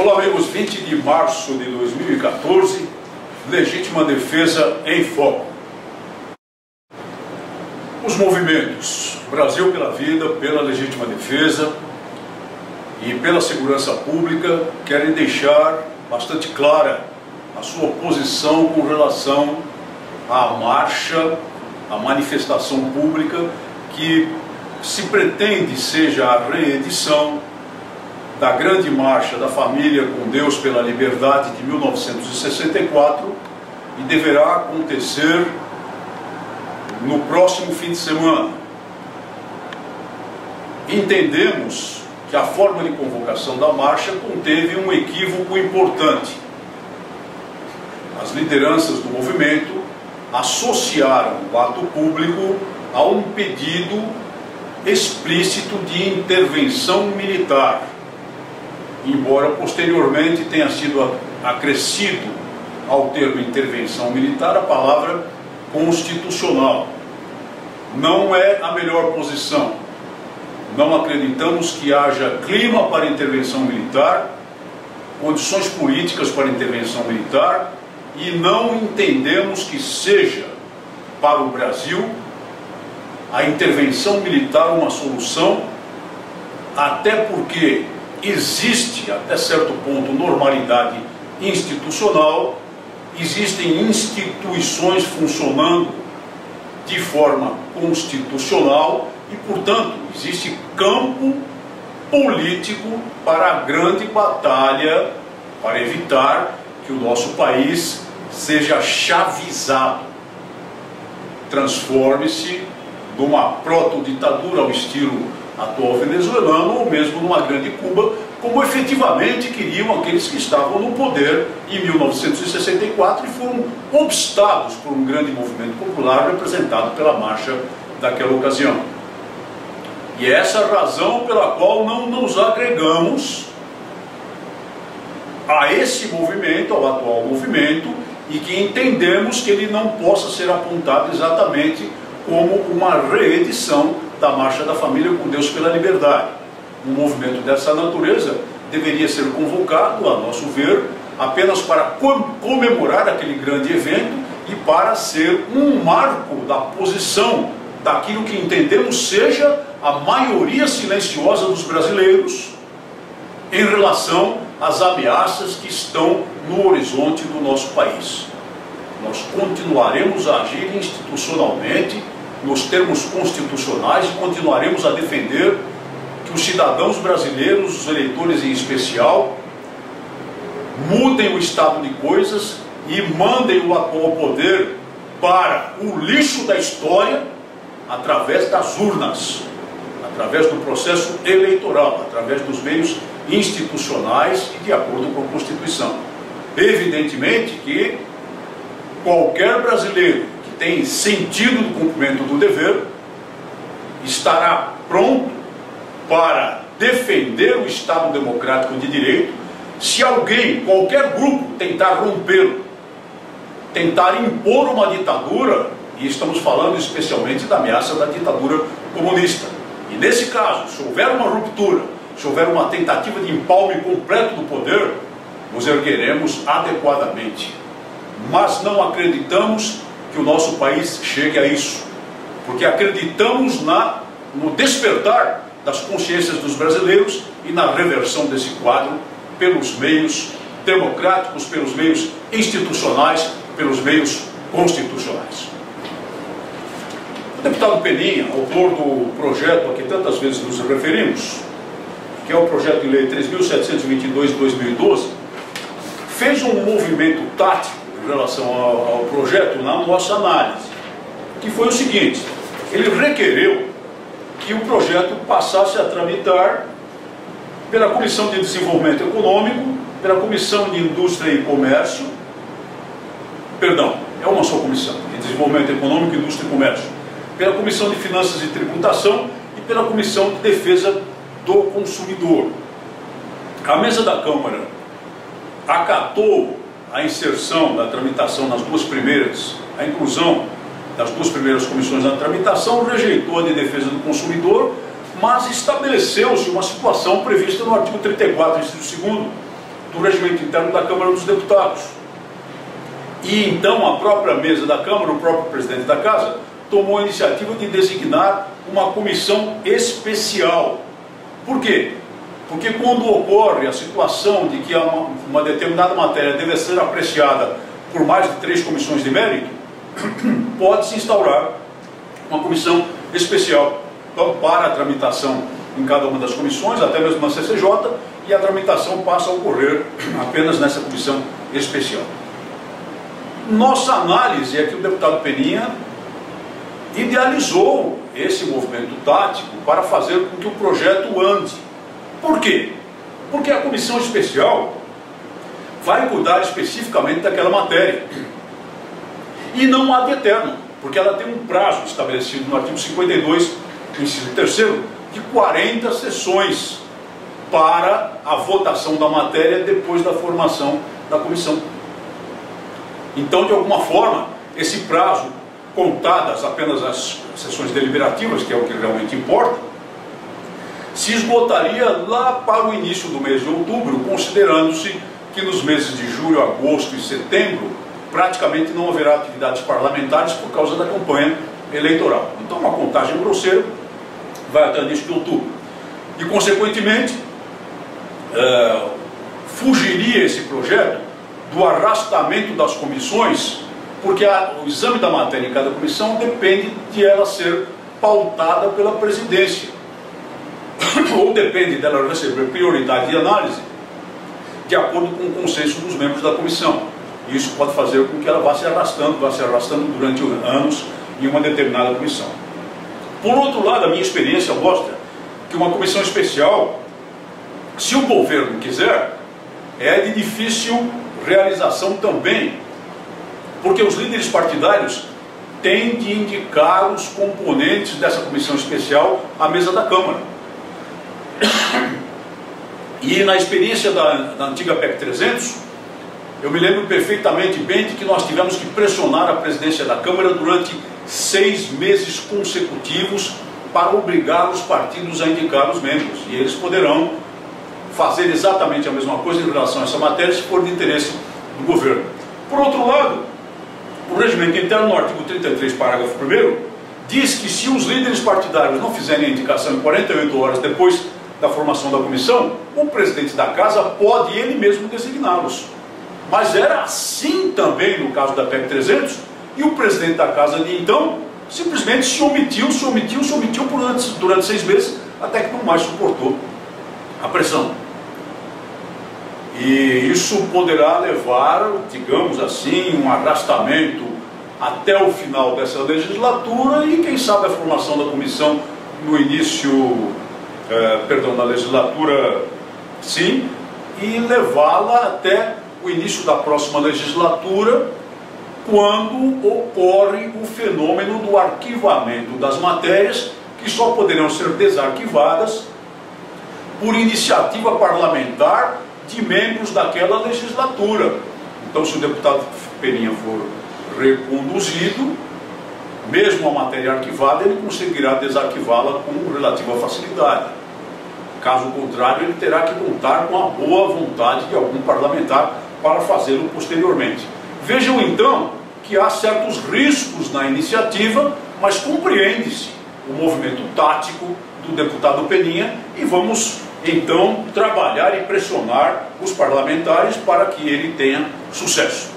Olá amigos, 20 de março de 2014, legítima defesa em foco. Os movimentos Brasil pela Vida, pela legítima defesa e pela segurança pública querem deixar bastante clara a sua posição com relação à marcha, à manifestação pública que se pretende seja a reedição da grande marcha da família com Deus pela liberdade de 1964 e deverá acontecer no próximo fim de semana. Entendemos que a forma de convocação da marcha conteve um equívoco importante. As lideranças do movimento associaram o ato público a um pedido explícito de intervenção militar, embora posteriormente tenha sido acrescido ao termo intervenção militar a palavra constitucional. Não é a melhor posição. Não acreditamos que haja clima para intervenção militar, condições políticas para intervenção militar, e não entendemos que seja para o Brasil a intervenção militar uma solução, até porque existe, até certo ponto, normalidade institucional, existem instituições funcionando de forma constitucional e, portanto, existe campo político para a grande batalha para evitar que o nosso país seja chavizado, transforme-se de uma proto-ditadura ao estilo atual venezuelano ou mesmo numa grande Cuba, como efetivamente queriam aqueles que estavam no poder em 1964 e foram obstados por um grande movimento popular representado pela marcha daquela ocasião. E é essa a razão pela qual não nos agregamos a esse movimento, ao atual movimento, e que entendemos que ele não possa ser apontado exatamente como uma reedição da Marcha da Família com Deus pela Liberdade. Um movimento dessa natureza deveria ser convocado, a nosso ver, apenas para comemorar aquele grande evento e para ser um marco da posição daquilo que entendemos seja a maioria silenciosa dos brasileiros em relação às ameaças que estão no horizonte do nosso país. Nós continuaremos a agir institucionalmente nos termos constitucionais e continuaremos a defender que os cidadãos brasileiros, os eleitores em especial, mudem o estado de coisas e mandem o atual poder para o lixo da história através das urnas, através do processo eleitoral, através dos meios institucionais e de acordo com a Constituição. Evidentemente que qualquer brasileiro que tem sentido do cumprimento do dever estará pronto para defender o Estado democrático de direito se alguém, qualquer grupo, tentar rompê-lo, tentar impor uma ditadura, e estamos falando especialmente da ameaça da ditadura comunista. E nesse caso, se houver uma ruptura, se houver uma tentativa de empalme completo do poder, nos ergueremos adequadamente. Mas não acreditamos que o nosso país chegue a isso, porque acreditamos no despertar das consciências dos brasileiros e na reversão desse quadro pelos meios democráticos, pelos meios institucionais, pelos meios constitucionais. O deputado Peninha, autor do projeto a que tantas vezes nos referimos, que é o projeto de lei 3.722 de 2012, fez um movimento tático em relação ao projeto na nossa análise, que foi o seguinte: ele requereu que o projeto passasse a tramitar pela Comissão de Desenvolvimento Econômico, pela Comissão de Indústria e Comércio, perdão, é uma só comissão, de Desenvolvimento Econômico, Indústria e Comércio, pela Comissão de Finanças e Tributação e pela Comissão de Defesa do Consumidor. A mesa da Câmara acatou a inserção da tramitação nas duas primeiras, a inclusão das duas primeiras comissões na tramitação, rejeitou a de defesa do consumidor, mas estabeleceu-se uma situação prevista no artigo 34, inciso 2º do regimento interno da Câmara dos Deputados. E então a própria mesa da Câmara, o próprio presidente da Casa, tomou a iniciativa de designar uma comissão especial. Por quê? Porque quando ocorre a situação de que uma determinada matéria deve ser apreciada por mais de 3 comissões de mérito, pode-se instaurar uma comissão especial para a tramitação em cada uma das comissões, até mesmo na CCJ, e a tramitação passa a ocorrer apenas nessa comissão especial. Nossa análise é que o deputado Peninha idealizou esse movimento tático para fazer com que o projeto ande. Por quê? Porque a comissão especial vai cuidar especificamente daquela matéria. E não ad eterno, porque ela tem um prazo estabelecido no artigo 52, inciso 3º, de 40 sessões para a votação da matéria depois da formação da comissão. Então, de alguma forma, esse prazo, contadas apenas as sessões deliberativas, que é o que realmente importa, se esgotaria lá para o início do mês de outubro, considerando-se que nos meses de julho, agosto e setembro, praticamente não haverá atividades parlamentares por causa da campanha eleitoral. Então, uma contagem grosseira vai até o início de outubro. E, consequentemente, fugiria esse projeto do arrastamento das comissões, porque o exame da matéria em cada comissão depende de ela ser pautada pela presidência, ou depende dela receber prioridade de análise de acordo com o consenso dos membros da comissão. E isso pode fazer com que ela vá se arrastando durante anos em uma determinada comissão. Por outro lado, a minha experiência mostra que uma comissão especial, se o governo quiser, é de difícil realização também, porque os líderes partidários têm de indicar os componentes dessa comissão especial à mesa da Câmara. E na experiência da antiga PEC 300, eu me lembro perfeitamente bem de que nós tivemos que pressionar a presidência da Câmara durante 6 meses consecutivos para obrigar os partidos a indicar os membros. E eles poderão fazer exatamente a mesma coisa em relação a essa matéria, se for de interesse do governo. Por outro lado, o regimento interno, no artigo 33, parágrafo 1º, diz que se os líderes partidários não fizerem a indicação em 48 horas depois da formação da comissão, o presidente da Casa pode ele mesmo designá-los. Mas era assim também no caso da PEC 300, e o presidente da Casa de então simplesmente se omitiu durante 6 meses, até que não mais suportou a pressão. E isso poderá levar, digamos assim, um arrastamento até o final dessa legislatura e, quem sabe, a formação da comissão no início, da legislatura, sim, e levá-la até o início da próxima legislatura, quando ocorre o fenômeno do arquivamento das matérias, que só poderão ser desarquivadas por iniciativa parlamentar de membros daquela legislatura. Então, se o deputado Peninha for reconduzido, mesmo a matéria arquivada, ele conseguirá desarquivá-la com relativa facilidade. Caso contrário, ele terá que contar com a boa vontade de algum parlamentar para fazê-lo posteriormente. Vejam então que há certos riscos na iniciativa, mas compreende-se o movimento tático do deputado Peninha e vamos então trabalhar e pressionar os parlamentares para que ele tenha sucesso.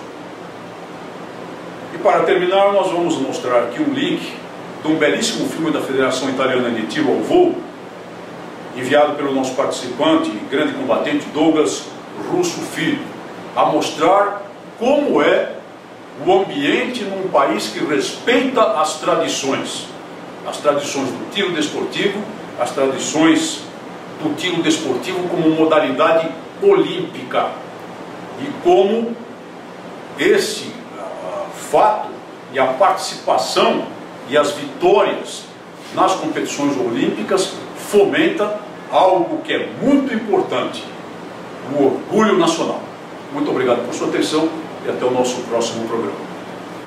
E para terminar, nós vamos mostrar aqui um link de um belíssimo filme da Federação Italiana de Tiro ao Voo, enviado pelo nosso participante e grande combatente Douglas Russo Filho, a mostrar como é o ambiente num país que respeita as tradições do tiro desportivo, as tradições do tiro desportivo como modalidade olímpica, e como esse fato e a participação e as vitórias nas competições olímpicas fomenta algo que é muito importante: o orgulho nacional. Muito obrigado por sua atenção e até o nosso próximo programa.